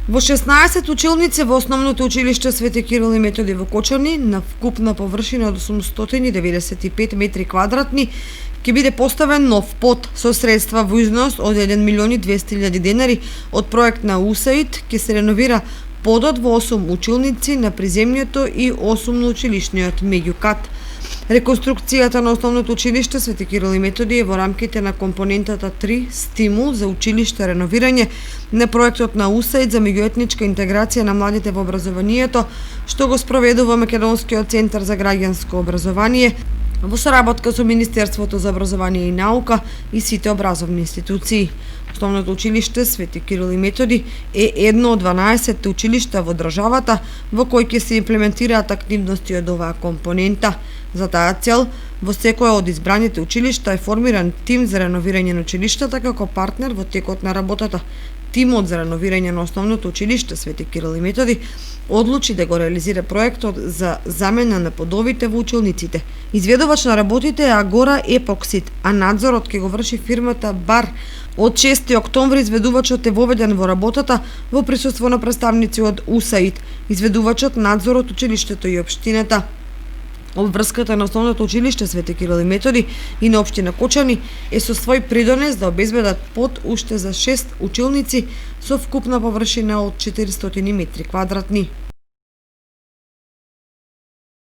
Во 16 училници во Основното училиште Свети Кирил и Методи во Кочани на вкупна површина од 895 метри квадратни ќе биде поставен нов под со средства во износ од 1.200.000 денари од проект на УСАИД. Ќе се реновира подот во 8 училници на приземниот и основно училишниот меѓукат. Реконструкцијата на Основното училиште Свети Кирил и Методи е во рамките на компонентата 3 стимул за училиште реновирање на проектот на УСАИД за меѓуетничка интеграција на младите во образованието, што го спроведува Македонскиот центар за граѓанско образование во соработка со Министерството за образование и наука и сите образовни институции. Основното училиште Свети Кирил и Методи е едно од 12 училишта во државата во кои ќе се имплементираат активности од оваа компонента. За таа цел, во секое од избраните училишта е формиран тим за реновирање на училиштата како партнер во текот на работата. Тимот за реновирање на Основното училиште Свети Кирил и Методи одлучи да го реализира проектот за замена на подовите во училниците. Изведувач на работите е Агора Епоксид, а надзорот ќе го врши фирмата Бар. Од 6 октомври изведувачот е воведен во работата во присуство на представници од УСАИД, изведувачот, надзорот, училиштето и општината. Обврската на Основното училиште Свети Кирил и Методи и на општина Кочани е со свој придонес да обезбедат под уште за 6 училници со вкупна површина од 400 метри квадратни.